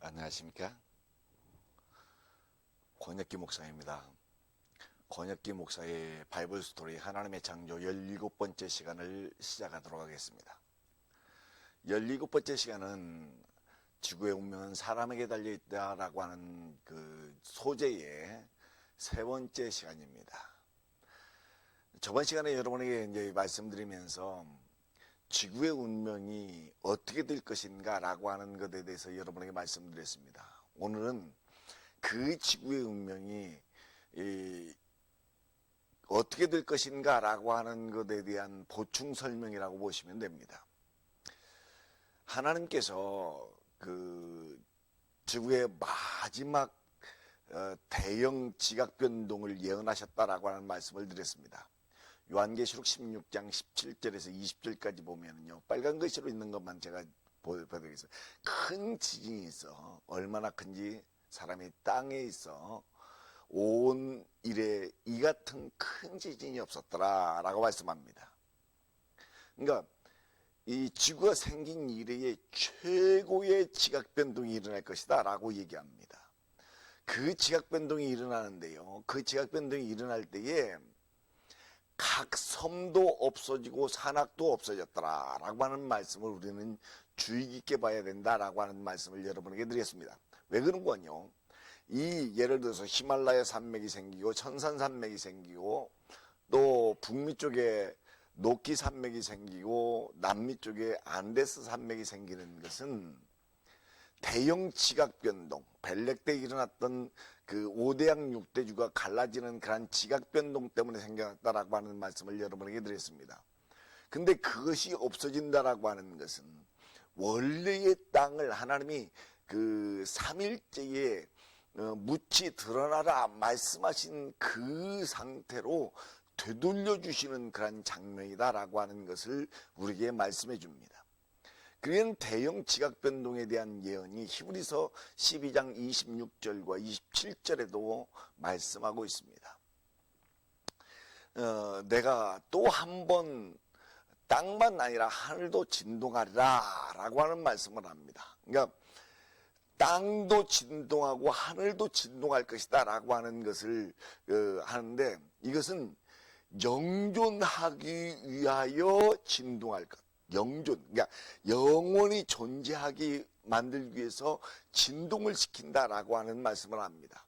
안녕하십니까? 권혁기 목사입니다. 권혁기 목사의 바이블 스토리 하나님의 창조 17번째 시간을 시작하도록 하겠습니다. 17번째 시간은 지구의 운명은 사람에게 달려있다라고 하는 그 소재의 세 번째 시간입니다. 저번 시간에 여러분에게 이제 말씀드리면서 지구의 운명이 어떻게 될 것인가 라고 하는 것에 대해서 여러분에게 말씀드렸습니다. 오늘은 그 지구의 운명이 어떻게 될 것인가 라고 하는 것에 대한 보충 설명이라고 보시면 됩니다. 하나님께서 그 지구의 마지막 대형 지각 변동을 예언하셨다라고 하는 말씀을 드렸습니다. 요한계시록 16장 17절에서 20절까지 보면은요, 빨간 글씨로 있는 것만 제가 보여드리겠습니다. 큰 지진이 있어. 얼마나 큰지 사람이 땅에 있어. 온 일에 이 같은 큰 지진이 없었더라 라고 말씀합니다. 그러니까 이 지구가 생긴 이래의 최고의 지각변동이 일어날 것이다 라고 얘기합니다. 그 지각변동이 일어나는데요, 그 지각변동이 일어날 때에 각 섬도 없어지고 산악도 없어졌더라 라고 하는 말씀을 우리는 주의 깊게 봐야 된다라고 하는 말씀을 여러분에게 드렸습니다. 왜 그런 거냐, 이 예를 들어서 히말라야 산맥이 생기고 천산 산맥이 생기고 또 북미 쪽에 노키 산맥이 생기고 남미 쪽에 안데스 산맥이 생기는 것은 대형 지각변동, 벨렉 때 일어났던 그 5대양 6대주가 갈라지는 그런 지각변동 때문에 생겨났다라고 하는 말씀을 여러분에게 드렸습니다. 근데 그것이 없어진다라고 하는 것은 원래의 땅을 하나님이 그 3일째에 묻히 드러나라 말씀하신 그 상태로 되돌려 주시는 그런 장면이다라고 하는 것을 우리에게 말씀해 줍니다. 그런 대형 지각변동에 대한 예언이 히브리서 12장 26절과 27절에도 말씀하고 있습니다. 내가 또 한 번 땅만 아니라 하늘도 진동하리라 라고 하는 말씀을 합니다. 그러니까 땅도 진동하고 하늘도 진동할 것이다 라고 하는 것을 하는데, 이것은 영존하기 위하여 진동할 것, 영존, 그러니까 영원히 존재하기 만들기 위해서 진동을 시킨다라고 하는 말씀을 합니다.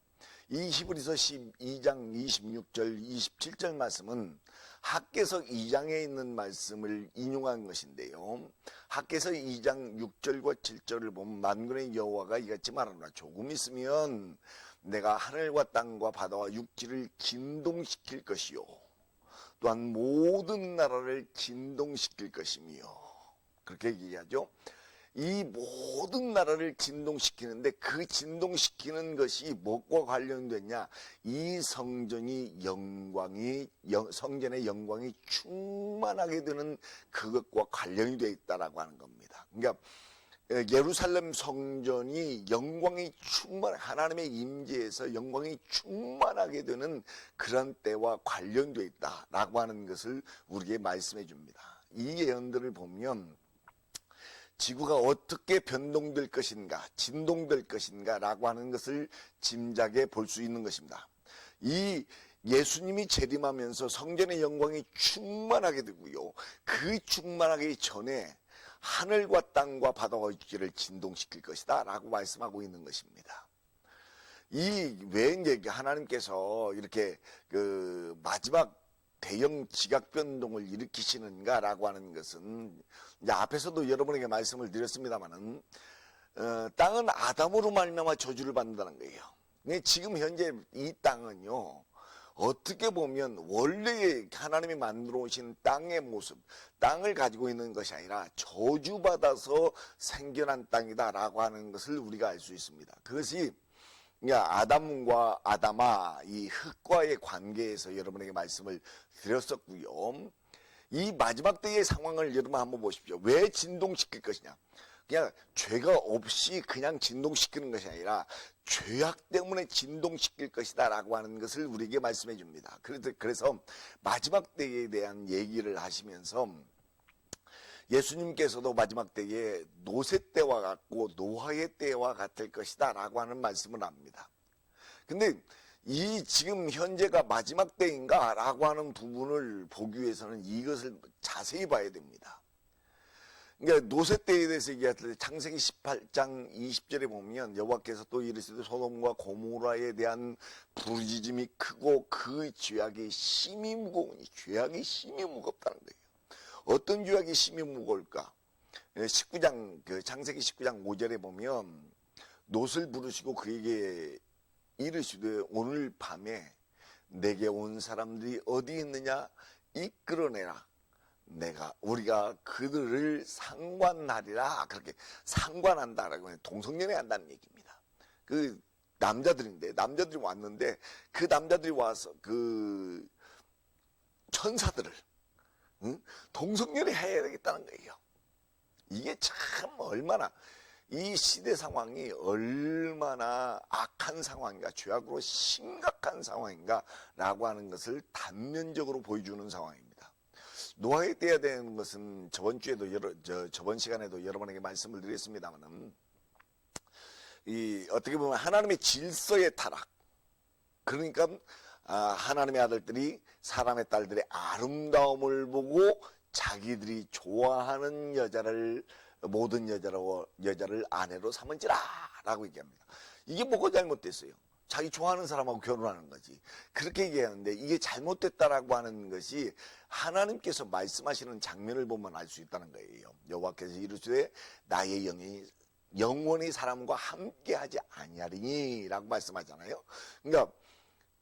이 히브리서 12장 26절 27절 말씀은 학개서 2장에 있는 말씀을 인용한 것인데요, 학개서 2장 6절과 7절을 보면 만군의 여호와가 이같이 말하노라. 조금 있으면 내가 하늘과 땅과 바다와 육지를 진동시킬 것이요 또한 모든 나라를 진동시킬 것이며, 그렇게 얘기하죠. 이 모든 나라를 진동시키는데 그 진동시키는 것이 무엇과 관련됐냐, 이 성전의 영광이 충만하게 되는 그것과 관련이 되어 있다라고 하는 겁니다. 그러니까 예루살렘 성전이 영광이 하나님의 임재에서 영광이 충만하게 되는 그런 때와 관련되어 있다라고 하는 것을 우리에게 말씀해 줍니다. 이 예언들을 보면 지구가 어떻게 변동될 것인가, 진동될 것인가 라고 하는 것을 짐작해 볼 수 있는 것입니다. 이 예수님이 재림하면서 성전의 영광이 충만하게 되고요, 그 충만하기 전에 하늘과 땅과 바다와 육지를 진동시킬 것이다 라고 말씀하고 있는 것입니다. 왜 이제 하나님께서 이렇게 그 마지막 대형 지각변동을 일으키시는가 라고 하는 것은, 이제 앞에서도 여러분에게 말씀을 드렸습니다만은 땅은 아담으로 말미암아 저주를 받는다는 거예요. 근데 지금 현재 이 땅은요, 어떻게 보면 원래 하나님이 만들어 오신 땅의 모습, 땅을 가지고 있는 것이 아니라 저주받아서 생겨난 땅이다라고 하는 것을 우리가 알 수 있습니다. 그것이 아담과 아담아, 이 흙과의 관계에서 여러분에게 말씀을 드렸었고요. 이 마지막 때의 상황을 여러분 한번 보십시오. 왜 진동시킬 것이냐? 그냥 죄가 없이 그냥 진동시키는 것이 아니라 죄악 때문에 진동시킬 것이다 라고 하는 것을 우리에게 말씀해 줍니다. 그래서 마지막 때에 대한 얘기를 하시면서 예수님께서도 마지막 때에 노새 때와 같고 노아의 때와 같을 것이다 라고 하는 말씀을 합니다. 근데 이 지금 현재가 마지막 때인가 라고 하는 부분을 보기 위해서는 이것을 자세히 봐야 됩니다. 그러니까 노새 때에 대해서 얘기할 때 창세기 18장 20절에 보면 여호와께서 또 이르시되 소돔과 고모라에 대한 부르짖음이 크고 그 죄악이 심히 무거우니, 죄악이 심히 무겁다는 거예요. 어떤 죄악이 심히 무거울까? 19장 창세기 19장 5절에 보면 롯을 부르시고 그에게 이르시되 오늘 밤에 내게 온 사람들이 어디 있느냐 이끌어내라. 우리가 그들을 상관하리라. 그렇게 상관한다라고 해요. 동성연애 한다는 얘기입니다. 그 남자들이 왔는데 그 남자들이 와서 그 천사들을 동성연애 해야 되겠다는 거예요. 이게 참 얼마나 이 시대 상황이 얼마나 악한 상황인가, 죄악으로 심각한 상황인가 라고 하는 것을 단면적으로 보여주는 상황입니다. 노아의 때에 대한 것은 저번 시간에도 여러분에게 말씀을 드렸습니다만, 어떻게 보면 하나님의 질서의 타락, 그러니까 하나님의 아들들이 사람의 딸들의 아름다움을 보고 자기들이 좋아하는 모든 여자를 아내로 삼은지라 라고 얘기합니다. 이게 뭐가 잘못됐어요? 자기 좋아하는 사람하고 결혼하는 거지. 그렇게 얘기하는데 이게 잘못됐다라고 하는 것이 하나님께서 말씀하시는 장면을 보면 알 수 있다는 거예요. 여호와께서 이르시되 나의 영이 영원히 사람과 함께하지 아니하리니 라고 말씀하잖아요. 그러니까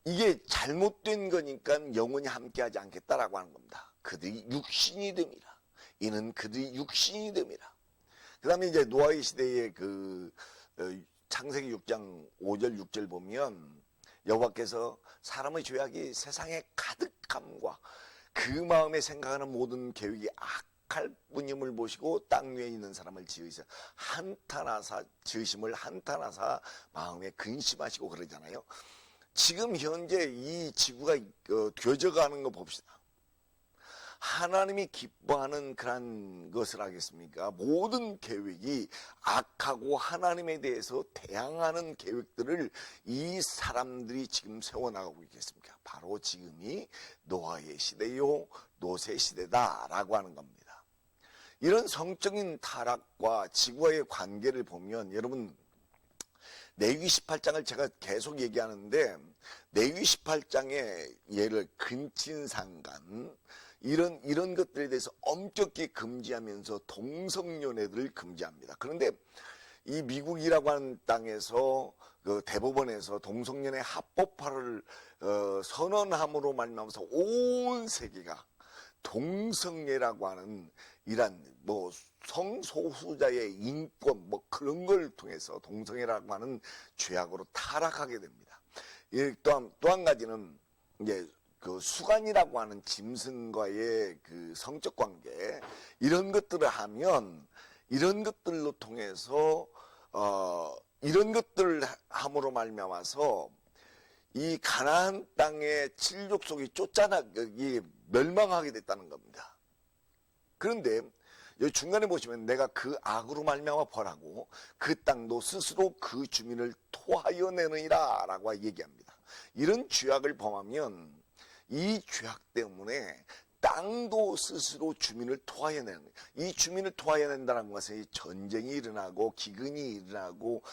이게 잘못된 거니까 영원히 함께하지 않겠다라고 하는 겁니다. 그들이 육신이 됨이라. 이는 그들이 육신이 됨이라. 그 다음에 이제 노아의 시대의 창세기 6장 5절 6절 보면 여호와께서 사람의 죄악이 세상에 가득함과 그 마음에 생각하는 모든 계획이 악할 뿐임을 보시고 땅 위에 있는 사람을 지으심을 한탄하사 마음에 근심하시고 그러잖아요. 지금 현재 이 지구가 되어져가는 거 봅시다. 하나님이 기뻐하는 그런 것을 하겠습니까? 모든 계획이 악하고 하나님에 대해서 대항하는 계획들을 이 사람들이 지금 세워나가고 있겠습니까? 바로 지금이 노아의 시대요, 노새 시대다라고 하는 겁니다. 이런 성적인 타락과 지구와의 관계를 보면 여러분, 레위기 18장을 제가 계속 얘기하는데 레위기 18장의 예를 근친상간 이런 것들에 대해서 엄격히 금지하면서 동성연애들을 금지합니다. 그런데 이 미국이라고 하는 땅에서 그 대법원에서 동성연애 합법화를 선언함으로 말미암아서 온 세계가 동성애라고 하는 이란 성소수자의 인권 그런 걸 통해서 동성애라고 하는 죄악으로 타락하게 됩니다. 또 한 가지는 이제 그 수간이라고 하는 짐승과의 그 성적 관계 이런 것들을 하면 이런 것들로 통해서 이런 것들을 함으로 말미암아서 이 가나안 땅의 칠족속이 멸망하게 됐다는 겁니다. 그런데 여기 중간에 보시면 내가 그 악으로 말미암아 벌하고 그 땅도 스스로 그 주민을 토하여 내느니라 라고 얘기합니다. 이런 죄악을 범하면 이 죄악 때문에 땅도 스스로 주민을 토하여 내는 거예요. 이 주민을 토하여 낸다는 것은 전쟁이 일어나고 기근이 일어나고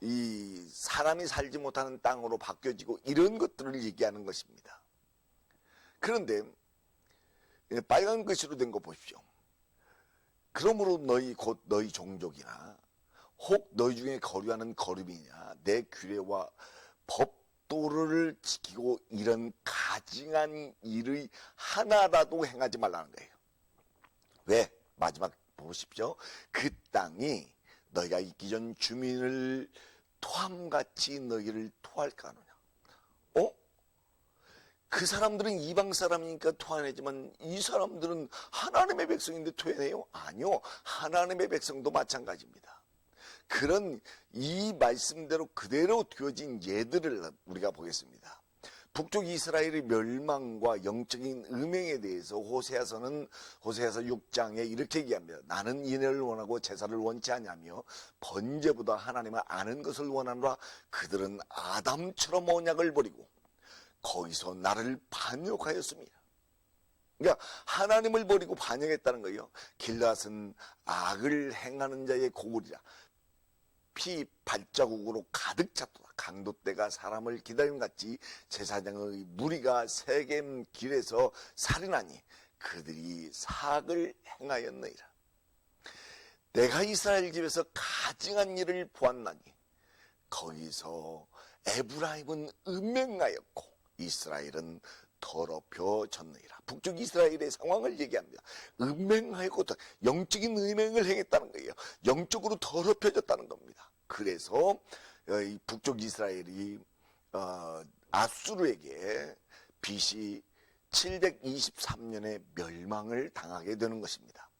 이 사람이 살지 못하는 땅으로 바뀌어지고 이런 것들을 얘기하는 것입니다. 그런데 빨간 글씨로 된 거 보십시오. 그러므로 곧 너희 종족이나 혹 너희 중에 거류하는 거류이냐 내 규례와 법도를 지키고 이런 가증한 일의 하나라도 행하지 말라는 거예요. 왜? 마지막 보십시오. 그 땅이 너희가 있기 전 주민을 토함같이 너희를 토할까 하느냐. 그 사람들은 이방 사람이니까 토해내지만 이 사람들은 하나님의 백성인데 토해내요? 아니요. 하나님의 백성도 마찬가지입니다. 그런 이 말씀대로 그대로 되어진 예들을 우리가 보겠습니다. 북쪽 이스라엘의 멸망과 영적인 음행에 대해서 호세아서 6장에 이렇게 얘기합니다. 나는 인애를 원하고 제사를 원치 않냐며 번제보다 하나님을 아는 것을 원하노라. 그들은 아담처럼 언약을 버리고 거기서 나를 반역하였습니다. 그러니까 하나님을 버리고 반역했다는 거예요. 길앗은 악을 행하는 자의 고울이라. 피 발자국으로 가득 찼도다. 강도떼가 사람을 기다림 같이 제사장의 무리가 세겜 길에서 살인하니 그들이 사악을 행하였느니라. 내가 이스라엘 집에서 가증한 일을 보았나니 거기서 에브라임은 음행하였고 이스라엘은 더럽혀졌느니라. 북쪽 이스라엘의 상황을 얘기합니다. 음행하였고 영적인 음행을 행했다는 거예요. 영적으로 더럽혀졌다는 겁니다. 그래서 이 북쪽 이스라엘이 아수르에게 BC 723년에 멸망을 당하게 되는 것입니다.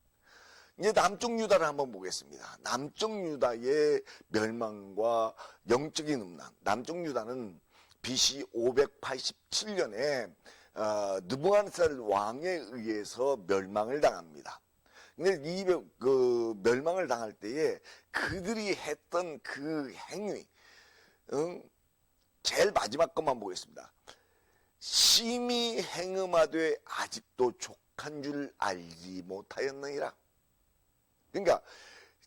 이제 남쪽 유다를 한번 보겠습니다. 남쪽 유다의 멸망과 영적인 음란. 남쪽 유다는 BC 587년에 느부갓네살 왕에 의해서 멸망을 당합니다. 근데 이 멸망을 당할 때에 그들이 했던 그 행위, 제일 마지막 것만 보겠습니다. 심히 행음하되 아직도 족한 줄 알지 못하였느니라. 그러니까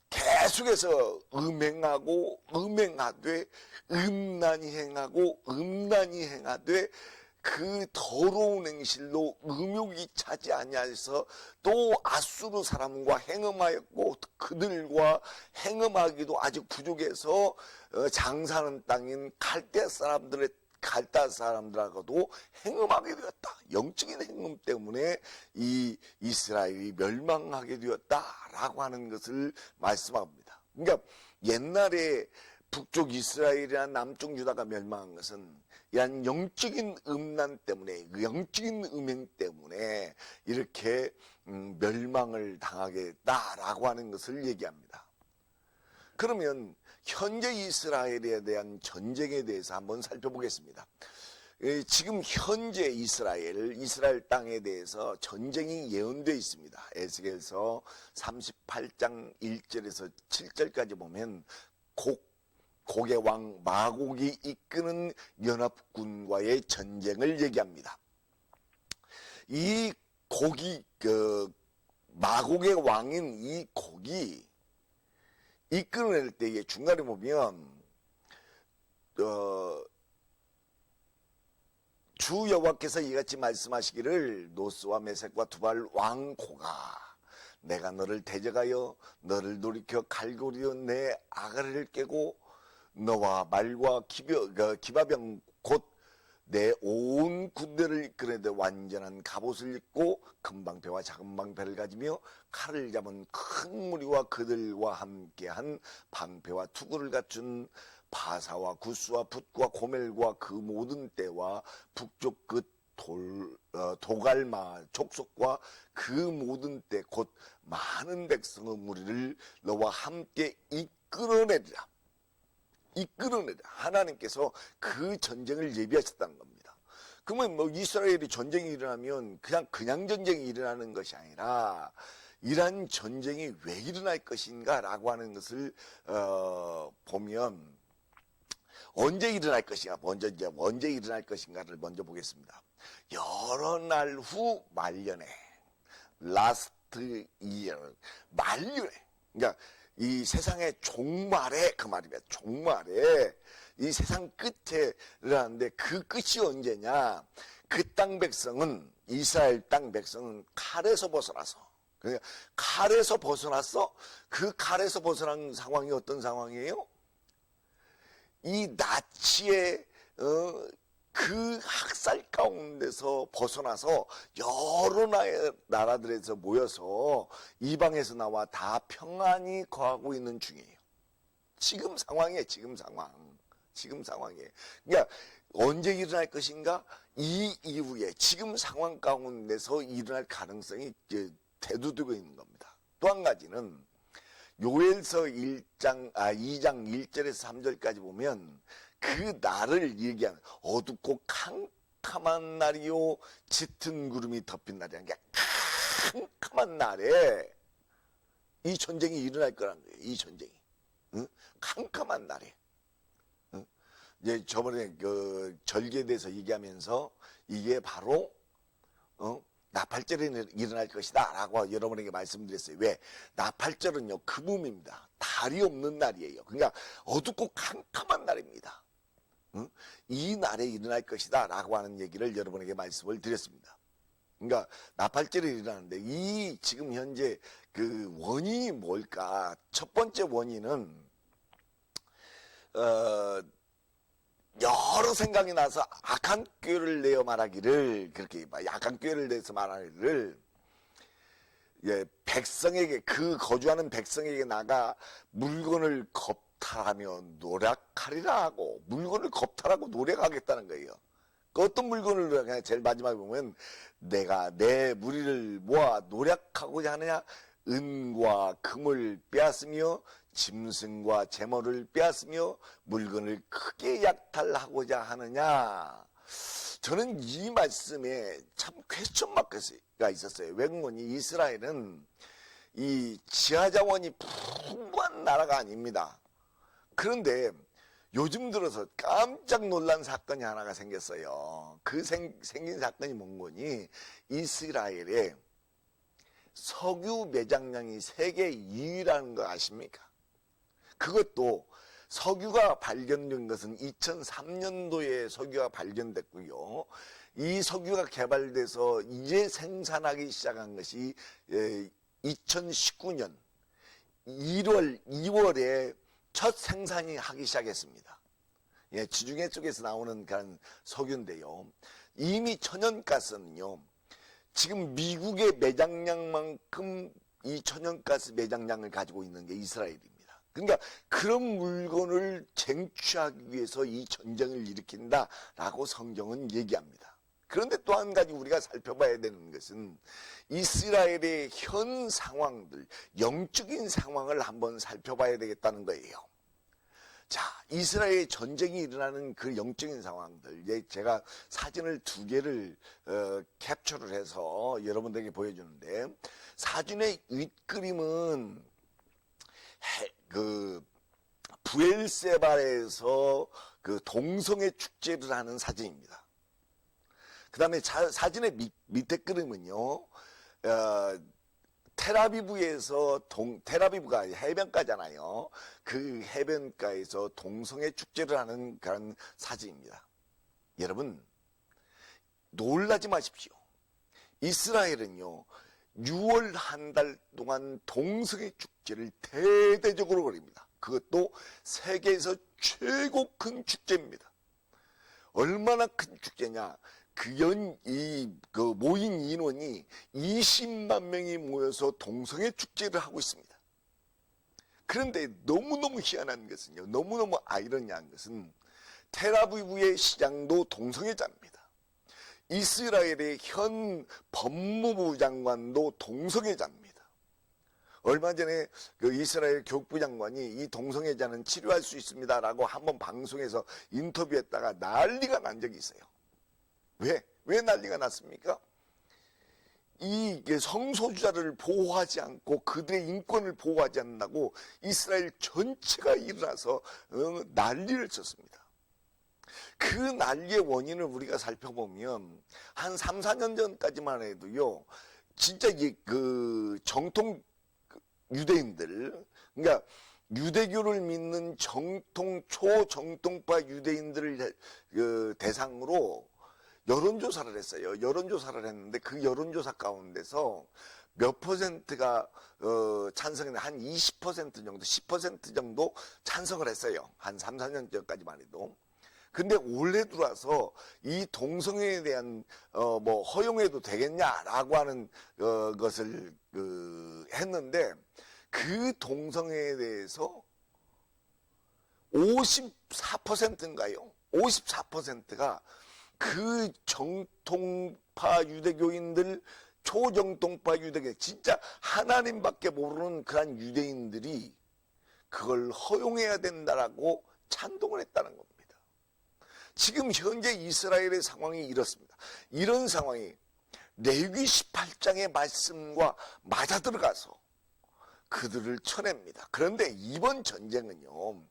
계속해서 음행하고 음행하되 음란히 행하고 음란히 행하되 그 더러운 행실로 음욕이 차지 아니하여서 또 아수르 사람과 행음하였고 그들과 행음하기도 아직 부족해서 장사하는 땅인 갈대 사람들하고도 행음하게 되었다. 영적인 행음 때문에 이 이스라엘이 멸망하게 되었다라고 하는 것을 말씀합니다. 그러니까 옛날에 북쪽 이스라엘이나 남쪽 유다가 멸망한 것은 이런 영적인 음란 때문에, 영적인 음행 때문에 이렇게 멸망을 당하게 됐다라고 하는 것을 얘기합니다. 그러면 현재 이스라엘에 대한 전쟁에 대해서 한번 살펴보겠습니다. 지금 현재 이스라엘 땅에 대해서 전쟁이 예언되어 있습니다. 에스겔서 38장 1절에서 7절까지 보면 곡의 왕 마곡이 이끄는 연합군과의 전쟁을 얘기합니다. 이 마곡의 왕인 이 곡이 이끌어낼 때에 중간에 보면 주 여호와께서 이같이 말씀하시기를 노스와 메섹과 두발 왕 고가 내가 너를 대적하여 너를 돌이켜 갈고리어 내 아가를 깨고 너와 말과 기바병 곧 내 온 군대를 이끌어내 완전한 갑옷을 입고 큰 방패와 작은 방패를 가지며 칼을 잡은 큰 무리와 그들과 함께한 방패와 투구를 갖춘 바사와 구스와 붓과 고멜과 그 모든 떼와 북쪽 끝 도갈마 족속과 그 모든 때 곧 많은 백성의 무리를 너와 함께 이끌어내리라. 하나님께서 그 전쟁을 예비하셨다는 겁니다. 그러면 뭐 이스라엘이 전쟁이 일어나면 그냥 전쟁이 일어나는 것이 아니라 이러한 전쟁이 왜 일어날 것인가 라고 하는 것을 보면 언제 일어날 것인가를 먼저 보겠습니다. 여러 날 후 말년에 last year 말년에 그러니까 이 세상의 종말에 그 말입니다. 종말에 이 세상 끝에 일어나는데 그 끝이 언제냐? 그 땅 백성은 이스라엘 땅 백성은 칼에서 벗어나서 그러니까 칼에서 벗어났어. 그 칼에서 벗어난 상황이 어떤 상황이에요? 이 나치의 그 학살 가운데서 벗어나서 여러 나라들에서 모여서 이방에서 나와 다 평안히 거하고 있는 중이에요. 지금 상황이에요. 지금 상황이에요. 그러니까 언제 일어날 것인가? 이 이후에 지금 상황 가운데서 일어날 가능성이 대두되고 있는 겁니다. 또 한 가지는 요엘서 2장 1절에서 3절까지 보면 그 날을 얘기하는 어둡고 캄캄한 날이요 짙은 구름이 덮인 날이라는 게 캄캄한 날에 이 전쟁이 일어날 거란 거예요. 이 전쟁이. 응? 캄캄한 날에. 응? 이제 저번에 그 절기에 대해서 얘기하면서 이게 바로 나팔절에 일어날 것이다 라고 여러분에게 말씀드렸어요. 왜? 나팔절은요 금음입니다. 달이 없는 날이에요. 그러니까 어둡고 캄캄한 날입니다. 응? 이 날에 일어날 것이다 라고 하는 얘기를 여러분에게 말씀을 드렸습니다. 그러니까 나팔절에 일어나는데 이 지금 현재 그 원인이 뭘까? 첫 번째 원인은 여러 생각이 나서 악한 꾀를 내어 말하기를, 그렇게 악한 꾀를 내서 말하기를, 예, 백성에게, 그 거주하는 백성에게 나가 물건을 겁탈하며 노력하리라 하고, 물건을 겁탈하고 노력하겠다는 거예요. 그 어떤 물건을 그냥 제일 마지막에 보면 내가 내 무리를 모아 노력하고자 하느냐, 은과 금을 빼앗으며 짐승과 제물을 빼앗으며 물건을 크게 약탈하고자 하느냐. 저는 이 말씀에 참 퀘스천 마크가 있었어요. 외국문이 이스라엘은 이 지하자원이 풍부한 나라가 아닙니다. 그런데 요즘 들어서 깜짝 놀란 사건이 하나가 생겼어요. 그 생긴 사건이 뭔 거니? 이스라엘에 석유 매장량이 세계 2위라는 거 아십니까? 그것도 석유가 발견된 것은 2003년도에 석유가 발견됐고요. 이 석유가 개발돼서 이제 생산하기 시작한 것이 2019년 2월에 첫 생산이 하기 시작했습니다. 예, 지중해 쪽에서 나오는 그런 석유인데요. 이미 천연가스는요. 지금 미국의 매장량만큼 이 천연가스 매장량을 가지고 있는 게 이스라엘입니다. 그러니까 그런 물건을 쟁취하기 위해서 이 전쟁을 일으킨다라고 성경은 얘기합니다. 그런데 또 한 가지 우리가 살펴봐야 되는 것은 이스라엘의 현 상황들, 영적인 상황을 한번 살펴봐야 되겠다는 거예요. 자, 이스라엘의 전쟁이 일어나는 그 영적인 상황들, 제가 사진을 2개를 캡처를 해서 여러분들에게 보여주는데, 사진의 윗그림은 부엘세바에서 그 동성애 축제를 하는 사진입니다. 그 다음에 사진의 밑에 그림은요, 텔아비브에서 텔아비브가 해변가잖아요. 그 해변가에서 동성애 축제를 하는 그런 사진입니다. 여러분, 놀라지 마십시오. 이스라엘은요, 6월 한 달 동안 동성애 축제를 대대적으로 벌입니다. 그것도 세계에서 최고 큰 축제입니다. 얼마나 큰 축제냐? 그 모인 인원이 20만 명이 모여서 동성애 축제를 하고 있습니다. 그런데 너무너무 희한한 것은요, 너무너무 아이러니한 것은 텔아비브의 시장도 동성애자입니다. 이스라엘의 현 법무부 장관도 동성애자입니다. 얼마 전에 그 이스라엘 교육부 장관이 이 동성애자는 치료할 수 있습니다라고 한번 방송에서 인터뷰했다가 난리가 난 적이 있어요. 왜 난리가 났습니까? 이 성소수자를 보호하지 않고 그들의 인권을 보호하지 않는다고 이스라엘 전체가 일어나서 난리를 쳤습니다. 그 난리의 원인을 우리가 살펴보면 한 3, 4년 전까지만 해도요, 진짜 그 정통 유대인들, 그러니까 유대교를 믿는 정통 초정통파 유대인들을 대상으로 여론조사를 했어요. 여론조사를 했는데 그 여론조사 가운데서 몇 퍼센트가 찬성했는데 한 20% 정도, 10% 정도 찬성을 했어요. 한 3, 4년 전까지만 해도. 근데 올해 들어와서 이 동성애에 대한 허용해도 되겠냐라고 하는 것을 했는데, 그 동성애에 대해서 54%인가요? 54%가 그 정통파 유대교인들, 초정통파 유대교, 진짜 하나님밖에 모르는 그런 유대인들이 그걸 허용해야 된다라고 찬동을 했다는 겁니다. 지금 현재 이스라엘의 상황이 이렇습니다. 이런 상황이 레위기 18장의 말씀과 맞아들어가서 그들을 쳐냅니다. 그런데 이번 전쟁은요,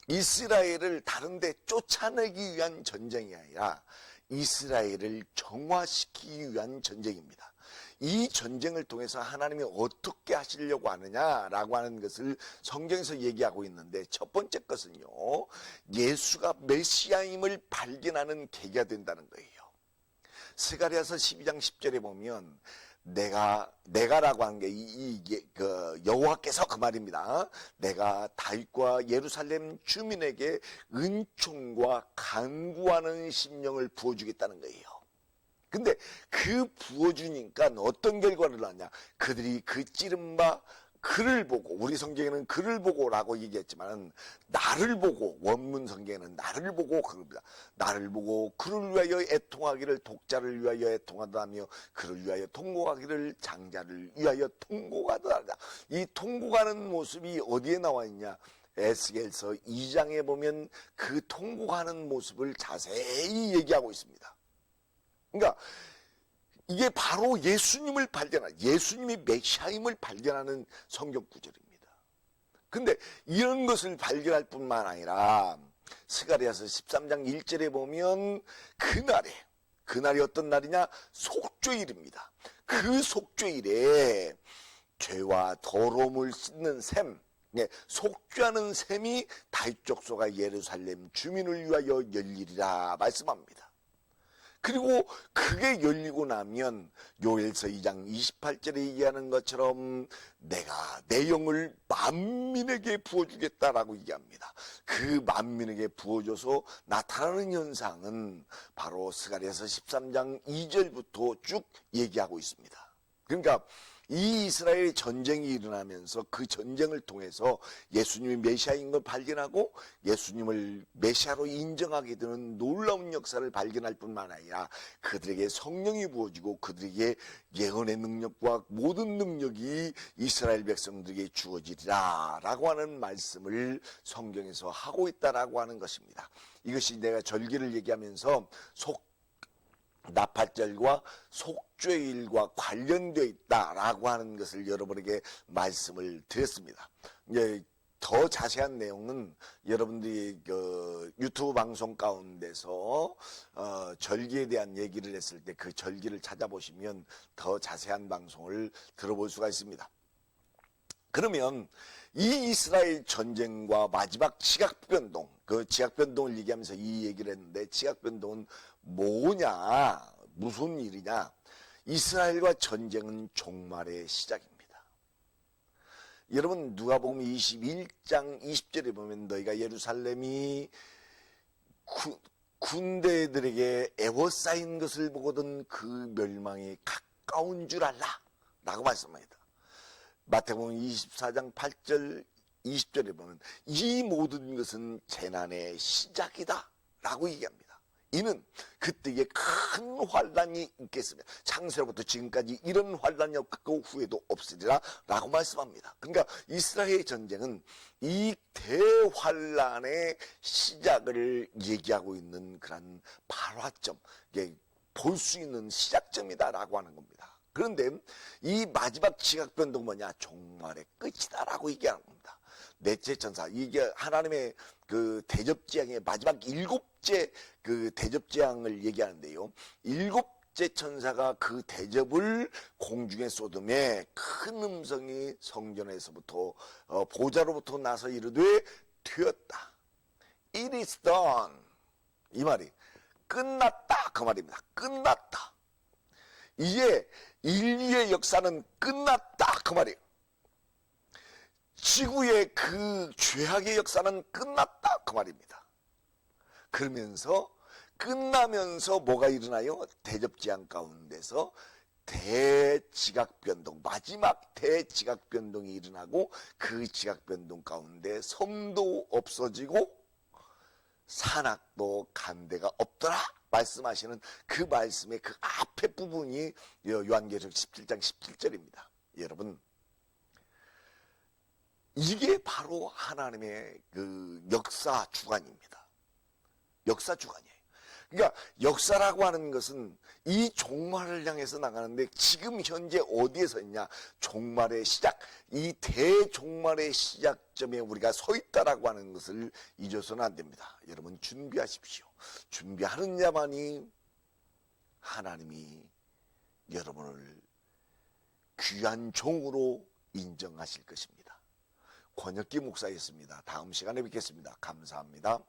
이스라엘을 다른 데 쫓아내기 위한 전쟁이 아니라 이스라엘을 정화시키기 위한 전쟁입니다. 이 전쟁을 통해서 하나님이 어떻게 하시려고 하느냐라고 하는 것을 성경에서 얘기하고 있는데, 첫 번째 것은요, 예수가 메시아임을 발견하는 계기가 된다는 거예요. 스가랴서 12장 10절에 보면 내가라고 한 게 그 여호와께서 그 말입니다. 내가 다윗과 예루살렘 주민에게 은총과 간구하는 심령을 부어주겠다는 거예요. 근데 그 부어주니까 어떤 결과를 낳냐? 그들이 그 찌른 바 그를 보고, 우리 성경에는 그를 보고라고 얘기했지만 나를 보고, 원문 성경에는 나를 보고 그럽니다. 나를 보고 그를 위하여 애통하기를 독자를 위하여 애통하다며 그를 위하여 통곡하기를 장자를 위하여 통곡하다. 이 통곡하는 모습이 어디에 나와 있냐? 에스겔서 2장에 보면 그 통곡하는 모습을 자세히 얘기하고 있습니다. 그러니까 이게 바로 예수님을 발견하는, 예수님이 메시아임을 발견하는 성경 구절입니다. 근데 이런 것을 발견할 뿐만 아니라 스가랴서 13장 1절에 보면 그날이 어떤 날이냐? 속죄일입니다. 그 속죄일에 죄와 더러움을 씻는 셈, 속죄하는 셈이 다윗 족속과 예루살렘 주민을 위하여 열리리라 말씀합니다. 그리고 그게 열리고 나면 요엘서 2장 28절에 얘기하는 것처럼 내가 내 영을 만민에게 부어주겠다라고 얘기합니다. 그 만민에게 부어줘서 나타나는 현상은 바로 스가랴서 13장 2절부터 쭉 얘기하고 있습니다. 그러니까 이 이스라엘 전쟁이 일어나면서 그 전쟁을 통해서 예수님이 메시아인 걸 발견하고 예수님을 메시아로 인정하게 되는 놀라운 역사를 발견할 뿐만 아니라 그들에게 성령이 부어지고 그들에게 예언의 능력과 모든 능력이 이스라엘 백성들에게 주어지리라 라고 하는 말씀을 성경에서 하고 있다라고 하는 것입니다. 이것이 내가 절기를 얘기하면서 나팔절과 속죄일과 관련되어 있다라고 하는 것을 여러분에게 말씀을 드렸습니다. 이제 더 자세한 내용은 여러분들이 그 유튜브 방송 가운데서 절기에 대한 얘기를 했을 때 그 절기를 찾아보시면 더 자세한 방송을 들어볼 수가 있습니다. 그러면 이 이스라엘 전쟁과 마지막 지각변동, 그 지각변동을 얘기하면서 이 얘기를 했는데, 지각변동은 뭐냐, 무슨 일이냐? 이스라엘과 전쟁은 종말의 시작입니다. 여러분 누가복음 21장 20절에 보면 너희가 예루살렘이 군대들에게 애워싸인 것을 보거든 그 멸망이 가까운 줄 알라 라고 말씀합니다. 마태복음 24장 8절 20절에 보면 이 모든 것은 재난의 시작이다 라고 얘기합니다. 이는 그때에 큰 환란이 있겠으며 창세로부터 지금까지 이런 환란이 없고 후에도 없으리라 라고 말씀합니다. 그러니까 이스라엘 전쟁은 이 대환란의 시작을 얘기하고 있는 그런 발화점, 볼 수 있는 시작점이다 라고 하는 겁니다. 그런데 이 마지막 지각변동 뭐냐? 종말의 끝이다 라고 얘기하는 겁니다. 넷째 천사, 이게 하나님의 그 대접재앙의 마지막 일곱째 그 대접재앙을 얘기하는데요. 일곱째 천사가 그 대접을 공중에 쏟음에 큰 음성이 성전에서부터 보좌로부터 나서 이르되 되었다. It is done. 이 말이 끝났다 그 말입니다. 끝났다. 이제 인류의 역사는 끝났다 그 말이에요. 지구의 그 죄악의 역사는 끝났다 그 말입니다. 그러면서 끝나면서 뭐가 일어나요? 대접재앙 가운데서 대지각변동, 마지막 대지각변동이 일어나고 그 지각변동 가운데 섬도 없어지고 산악도 간대가 없더라 말씀하시는 그 말씀의 그 앞에 부분이 요한계시록 17장 17절입니다. 여러분, 이게 바로 하나님의 그 역사 주관입니다. 역사 주관이에요. 그러니까 역사라고 하는 것은 이 종말을 향해서 나가는데 지금 현재 어디에 서 있냐? 종말의 시작, 이 대종말의 시작점에 우리가 서 있다라고 하는 것을 잊어서는 안 됩니다. 여러분 준비하십시오. 준비하는 자만이 하나님이 여러분을 귀한 종으로 인정하실 것입니다. 권혁기 목사였습니다. 다음 시간에 뵙겠습니다. 감사합니다.